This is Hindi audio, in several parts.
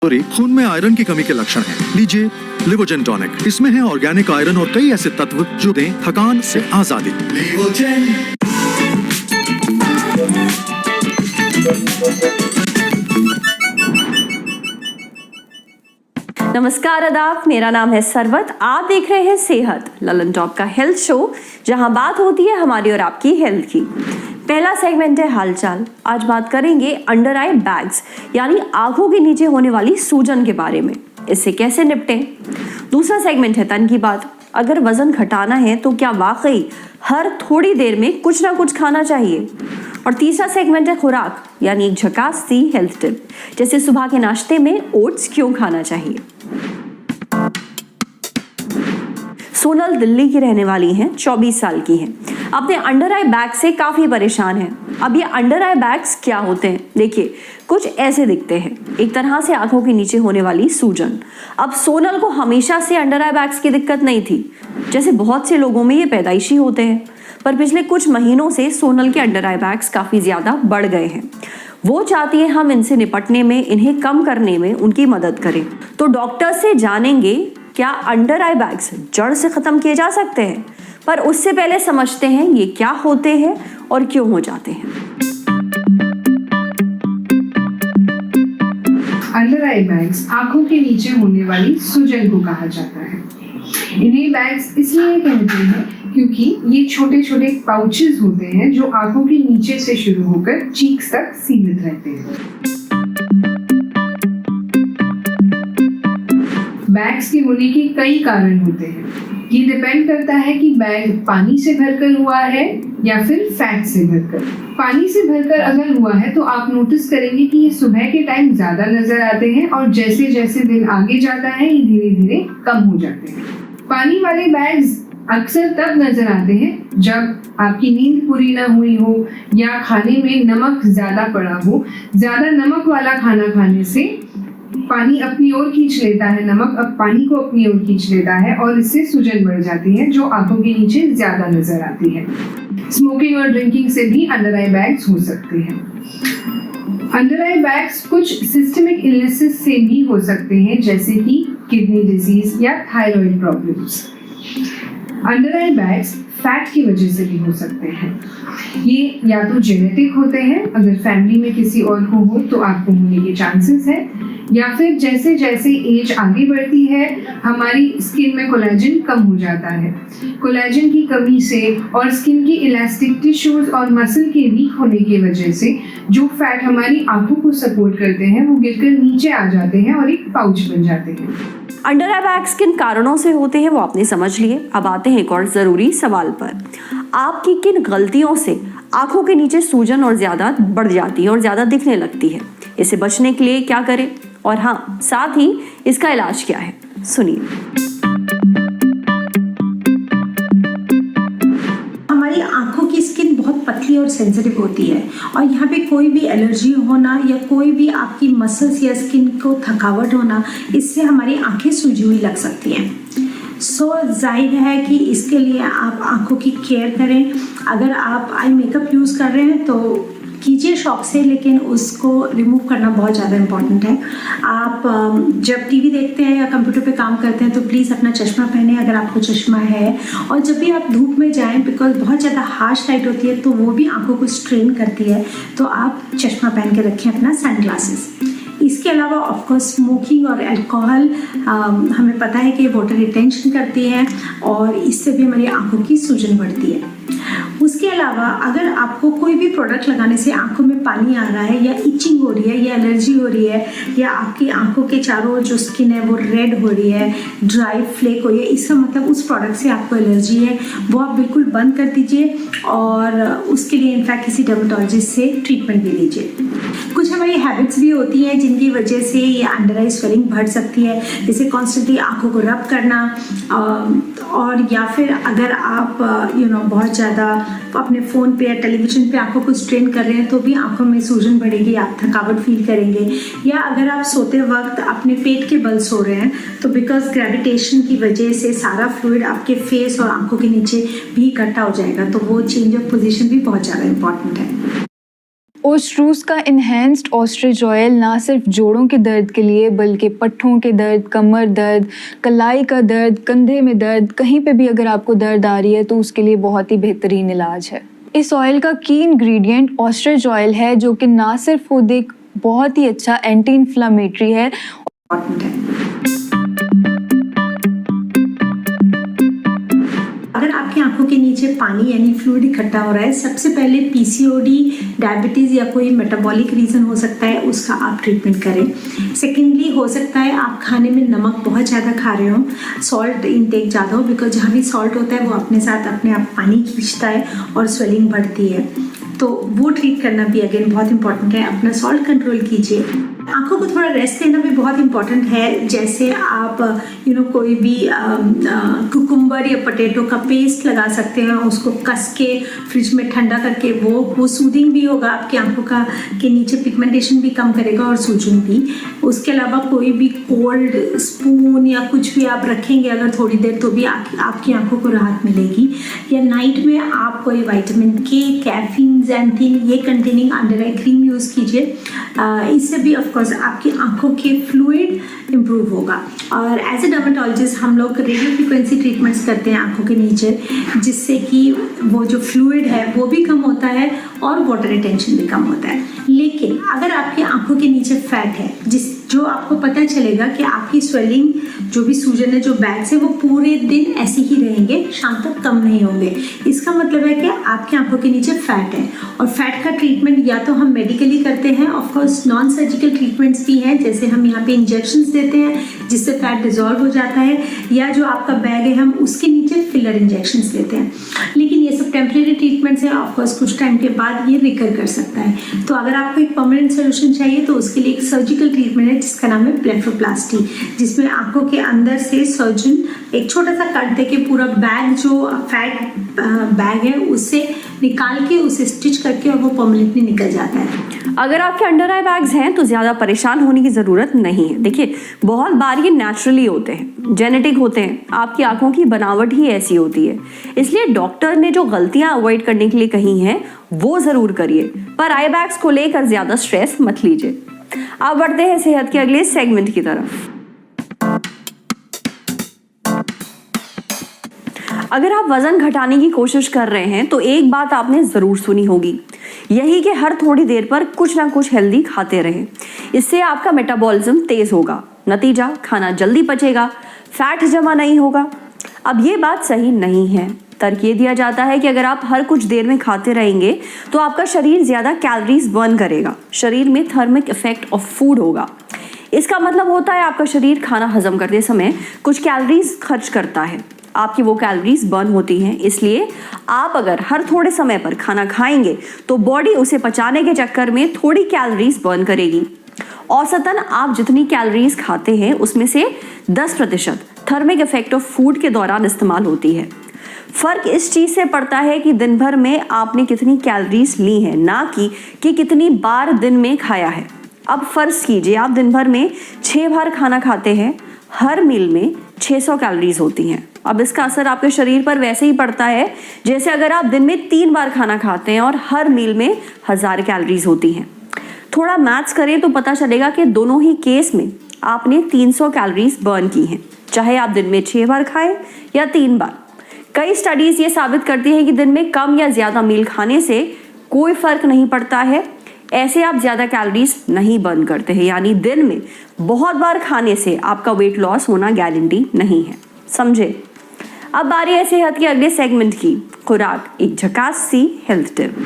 खून में आयरन की कमी के लक्षण हैं। लीजिए लिवोजेन टॉनिक। इसमें है ऑर्गेनिक आयरन और कई ऐसे तत्व जो दें थकान से आजादी। नमस्कार आदाब, मेरा नाम है सरवत। आप देख रहे हैं सेहत ललन टॉप का हेल्थ शो, जहां बात होती है हमारी और आपकी हेल्थ की। पहला सेगमेंट है हालचाल। आज बात करेंगे अंडर आई बैग्स यानी आंखों के नीचे होने वाली सूजन के बारे में, इससे कैसे निपटें। दूसरा सेगमेंट है तन की बात। अगर वजन घटाना है तो क्या वाकई हर थोड़ी देर में कुछ ना कुछ खाना चाहिए। और तीसरा सेगमेंट है खुराक यानी एक झकास सी हेल्थ टिप, जैसे सुबह के नाश्ते में ओट्स क्यों खाना चाहिए। सोनल दिल्ली की रहने वाली हैं, 24 साल की हैं। अपने अंडर आई बैग से काफी परेशान हैं। अब ये अंडर आई बैग्स क्या होते हैं? देखिए, कुछ ऐसे दिखते हैं, एक तरह से आंखों के नीचे होने वाली सूजन। अब सोनल को हमेशा से अंडर आई बैग्स की दिक्कत नहीं थी, जैसे बहुत से लोगों में ये पैदाइशी होते हैं, पर पिछले कुछ महीनों से सोनल के अंडर आई बैग्स काफी ज्यादा बढ़ गए हैं। वो चाहती है हम इनसे निपटने में, इन्हें कम करने में उनकी मदद करें। तो डॉक्टर से जानेंगे क्या अंडर आई बैग्स जड़ से खत्म किए जा सकते हैं, पर उससे पहले समझते हैं ये क्या होते हैं और क्यों हो जाते हैं। अंडर आई बैग्स आंखों के नीचे होने वाली सूजन को कहा जाता है। इन्हें बैग्स इसलिए कहते हैं क्योंकि ये छोटे छोटे पाउचेस होते हैं जो आंखों के नीचे से शुरू होकर चीक्स तक सीमित रहते हैं। बैग्स के होने के कई कारण होते हैं। ये डिपेंड करता है कि बैग पानी से भरकर हुआ है या फिर फैट से भरकर। पानी से भरकर अगर हुआ है तो आप नोटिस करेंगे कि ये सुबह के टाइम ज्यादा नजर आते हैं और जैसे जैसे दिन आगे जाता है ये धीरे धीरे कम हो जाते हैं। पानी वाले बैग्स अक्सर तब नजर आते हैं जब आपकी नींद पूरी ना हुई हो या खाने में नमक ज्यादा पड़ा हो। ज्यादा नमक वाला खाना खाने से पानी अपनी ओर खींच लेता है, नमक अब पानी को अपनी ओर खींच लेता है और इससे सूजन बढ़ जाती है जो आंखों के नीचे ज्यादा नजर आती है। स्मोकिंग और ड्रिंकिंग से भी अंडर आई बैग्स हो सकते हैं। अंडर आई बैग्स कुछ सिस्टमिक इलनेसेस से भी हो सकते हैं, जैसे कि किडनी डिजीज या थायराइड प्रॉब्लम्स। अंडर आई बैग्स फैट की वजह से भी हो सकते हैं। ये या तो जेनेटिक होते हैं, अगर फैमिली में किसी और को हो तो आपको होने के चांसेस है, या फिर जैसे जैसे एज आगे बढ़ती है हमारी स्किन में कोलेजन कम हो जाता है। कोलेजन की कमी से और स्किन की इलास्टिक टिश्यूज और मसल के वीक होने की वजह से जो फैट हमारी आंखों को सपोर्ट करते हैं वो गिरकर नीचे आ जाते हैं और एक पाउच बन जाते हैं। अंडर आई बैग्स किन कारणों से होते हैं वो आपने समझ लिए। अब आते हैं एक और जरूरी सवाल पर। आपकी किन गलतियों से आंखों के नीचे सूजन और ज्यादा बढ़ जाती है और ज्यादा दिखने लगती है? इसे बचने के लिए क्या करें, और हाँ, साथ ही इसका इलाज क्या है, सुनिए। हमारी आंखों की स्किन बहुत पतली और सेंसिटिव होती है और यहाँ पे कोई भी एलर्जी होना या कोई भी आपकी मसल्स या स्किन को थकावट होना, इससे हमारी आंखें सूजी हुई लग सकती हैं। जाहिर है कि इसके लिए आप आंखों की केयर करें। अगर आप आई मेकअप यूज़ कर रहे हैं तो कीजिए शौक से, लेकिन उसको रिमूव करना बहुत ज़्यादा इम्पॉर्टेंट है। आप जब टीवी देखते हैं या कंप्यूटर पे काम करते हैं तो प्लीज़ अपना चश्मा पहने अगर आपको चश्मा है। और जब भी आप धूप में जाएं, बिकॉज बहुत ज़्यादा हार्श लाइट होती है तो वो भी आंखों को स्ट्रेन करती है, तो आप चश्मा पहन के रखें अपना सनग्लासेस। इसके अलावा ऑफकोर्स स्मोकिंग और अल्कोहल हमें पता है कि वाटर रिटेंशन करती है और इससे भी हमारी आंखों की सूजन बढ़ती है। उसके अलावा अगर आपको कोई भी प्रोडक्ट लगाने से आंखों में पानी आ रहा है या इचिंग हो रही है या एलर्जी हो रही है या आपकी आंखों के चारों जो स्किन है वो रेड हो रही है, ड्राई फ्लेक हो रही है, इसका मतलब उस प्रोडक्ट से आपको एलर्जी है, वो आप बिल्कुल बंद कर दीजिए और उसके लिए इनफैक्ट किसी डर्मेटोलॉजिस्ट से ट्रीटमेंट भी लीजिए। कुछ हमारी हैबिट्स भी होती हैं जिनकी वजह से ये अंडर आई स्वेलिंग बढ़ सकती है, जैसे कॉन्स्टेंटली आंखों को रब करना, और या फिर अगर आप बहुत ज़्यादा अपने फ़ोन पे या टेलीविज़न पे आंखों को स्ट्रेन कर रहे हैं तो भी आंखों में सूजन बढ़ेगी, आप थकावट फील करेंगे। या अगर आप सोते वक्त अपने पेट के बल सो रहे हैं तो बिकॉज ग्रेविटेशन की वजह से सारा फ्लूइड आपके फेस और आंखों के नीचे भी इकट्ठा हो जाएगा, तो वो चेंज ऑफ पोजीशन भी बहुत ज़्यादा इम्पॉर्टेंट है। ओस्ट्रूस का इन्हेंस्ड ऑस्ट्रिच ऑयल ना सिर्फ जोड़ों के दर्द के लिए बल्कि पट्ठों के दर्द, कमर दर्द, कलाई का दर्द, कंधे में दर्द, कहीं पे भी अगर आपको दर्द आ रही है तो उसके लिए बहुत ही बेहतरीन इलाज है। इस ऑयल का की इंग्रेडिएंट ऑस्ट्रिच ऑयल है जो कि ना सिर्फ खुद एक बहुत ही अच्छा एंटी इन्फ्लामेटरी है। अगर आपकी आंखों के नीचे पानी यानी फ्लूइड इकट्ठा हो रहा है, सबसे पहले पीसीओडी, डायबिटीज़ या कोई मेटाबॉलिक रीज़न हो सकता है, उसका आप ट्रीटमेंट करें। सेकेंडली हो सकता है आप खाने में नमक बहुत ज़्यादा खा रहे हो, सॉल्ट इनटेक ज़्यादा हो, बिकॉज जहाँ भी सॉल्ट होता है वो अपने साथ अपने आप पानी खींचता है और स्वेलिंग बढ़ती है, तो वो ट्रीट करना भी अगेन बहुत इंपॉर्टेंट है। अपना सॉल्ट कंट्रोल कीजिए। आंखों को थोड़ा रेस्ट देना भी बहुत इंपॉर्टेंट है। जैसे आप कोई भी कुकुम्बर या पोटैटो का पेस्ट लगा सकते हैं, उसको कस के फ्रिज में ठंडा करके वो सूदिंग भी होगा, आपकी आंखों के नीचे पिगमेंटेशन भी कम करेगा और सूजन भी। उसके अलावा कोई भी कोल्ड स्पून या कुछ भी आप रखेंगे अगर थोड़ी देर, तो भी आपकी आंखों को राहत मिलेगी। या नाइट में आप कोई विटामिन के, कैफीन, ज़ैंथिन ये containing under eye cream use कीजिए। इससे भी ऑफकोर्स आपकी आंखों के फ्लूइड इम्प्रूव होगा। और एज ए डर्मेटोलॉजिस्ट हम लोग रेडियो फ्रिक्वेंसी ट्रीटमेंट्स करते हैं आंखों के नीचे, जिससे कि वो जो फ्लूइड है वो भी कम होता है और वाटर रिटेंशन भी कम होता है। लेकिन अगर आपकी आंखों के नीचे फैट है, जो आपको पता चलेगा कि आपकी स्वेलिंग, जो भी सूजन है, जो बैग्स है, वो पूरे दिन ऐसे ही रहेंगे, शाम तक कम नहीं होंगे। इसका मतलब है कि आपकी आंखों के नीचे फैट है। और फैट का ट्रीटमेंट या तो हम मेडिकली करते हैं, of course non surgical treatments भी हैं, जैसे हम यहाँ पे इंजेक्शंस देते हैं जिससे फैट डिजॉल्व हो जाता है, या जो आपका बैग है हम उसके नीचे फिलर इंजेक्शंस देते हैं। लेकिन ये सब टेम्परेरी ट्रीटमेंट्स हैं, ऑफ कोर्स कुछ टाइम के बाद ये रिकर कर सकता है। तो अगर आपको एक परमानेंट सोल्यूशन चाहिए तो उसके लिए एक सर्जिकल ट्रीटमेंट है जिसका नाम है ब्लेफरोप्लास्टी, जिसमें आंखों के अंदर से सर्जन एक छोटा सा कट दे के पूरा बैग, जो फैट बैग है, उससे निकाल के उसे स्टिच करके और वो परमानेंटली निकल जाता है। अगर आपके अंडर आई बैग्स हैं तो ज़्यादा परेशान होने की ज़रूरत नहीं है। देखिए, बहुत बार ये नेचुरली होते हैं, जेनेटिक होते हैं, आपकी आंखों की बनावट ही ऐसी होती है। इसलिए डॉक्टर ने जो गलतियां अवॉइड करने के लिए कही हैं वो ज़रूर करिए, पर आई बैग्स को लेकर ज़्यादा स्ट्रेस मत लीजिए। अब बढ़ते हैं सेहत के अगले सेगमेंट की तरफ। अगर आप वजन घटाने की कोशिश कर रहे हैं तो एक बात आपने जरूर सुनी होगी, यही कि हर थोड़ी देर पर कुछ ना कुछ हेल्दी खाते रहें। इससे आपका मेटाबॉलिज्म तेज होगा, नतीजा खाना जल्दी पचेगा, फैट जमा नहीं होगा। अब ये बात सही नहीं है। तर्क ये दिया जाता है कि अगर आप हर कुछ देर में खाते रहेंगे तो आपका शरीर ज्यादा कैलोरीज बर्न करेगा, शरीर में थर्मिक इफेक्ट ऑफ फूड होगा। इसका मतलब होता है आपका शरीर खाना हजम करते समय कुछ कैलोरीज खर्च करता है, आपकी वो कैलोरीज बर्न होती हैं। इसलिए आप अगर हर थोड़े समय पर खाना खाएंगे तो बॉडी उसे पचाने के चक्कर में थोड़ी कैलोरीज बर्न करेगी। औसतन आप जितनी कैलोरीज खाते हैं उसमें से 10% थर्मिक इफेक्ट ऑफ फूड के दौरान इस्तेमाल होती है। फर्क इस चीज से पड़ता है कि दिन भर में आपने कितनी कैलोरीज ली हैं, ना कि कितनी बार दिन में खाया है। अब फर्ज कीजिए आप दिन भर में 6 बार खाना खाते हैं, हर मील में 600 कैलोरीज होती हैं। अब इसका असर आपके शरीर पर वैसे ही पड़ता है जैसे अगर आप दिन में 3 बार खाना खाते हैं और हर मील में 1000 कैलोरीज होती हैं। थोड़ा मैथ्स करें तो पता चलेगा कि दोनों ही केस में आपने 300 कैलोरीज बर्न की हैं, चाहे आप दिन में 6 बार खाएं या 3 बार। कई स्टडीज ये साबित करती है कि दिन में कम या ज्यादा मील खाने से कोई फर्क नहीं पड़ता है, ऐसे आप ज्यादा कैलोरीज नहीं बर्न करते हैं। यानी दिन में बहुत बार खाने से आपका वेट लॉस होना गारंटी नहीं है, समझे। अब बारी है सेहत के अगले सेगमेंट की, खुराक, एक झकास सी हेल्थ टिप।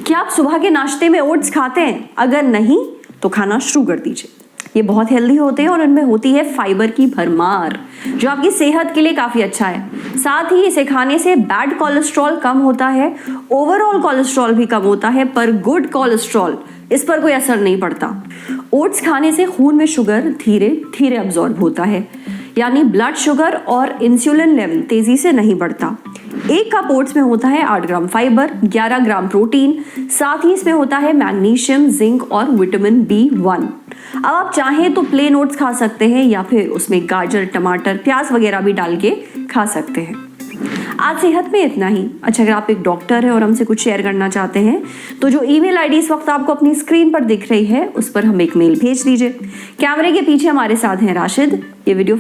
क्या आप सुबह के नाश्ते में ओट्स खाते हैं? अगर नहीं तो खाना शुरू कर दीजिए। ये बहुत हेल्दी होते हैं और उनमें होती है फाइबर की भरमार, जो आपकी सेहत के लिए काफी अच्छा है। साथ ही इसे खाने से बैड कोलेस्ट्रॉल कम होता है, ओवरऑल कोलेस्ट्रॉल भी कम होता है, पर गुड कोलेस्ट्रॉल इस पर कोई असर नहीं पड़ता। ओट्स खाने से खून में शुगर धीरे धीरे अब्जॉर्ब होता है, यानी ब्लड शुगर और इंसुलिन लेवल तेजी से नहीं बढ़ता। 1 कप ओट्स में होता है 8 ग्राम फाइबर, 11 ग्राम प्रोटीन, साथ ही इसमें होता है मैग्नीशियम, जिंक और विटामिन B1। अब आप चाहें तो प्लेन ओट्स खा सकते हैं या फिर उसमें गाजर, टमाटर, प्याज वगैरह भी डाल के खा सकते हैं। आज सेहत में इतना ही। अच्छा, अगर आप एक डॉक्टर हैं और हमसे कुछ शेयर करना चाहते हैं तो जो ईमेल आईडी इस वक्त आपको अपनी स्क्रीन पर दिख रही है उस पर हम एक मेल भेज दीजिए। कैमरे के पीछे हमारे साथ हैं राशिद। ये वीडियो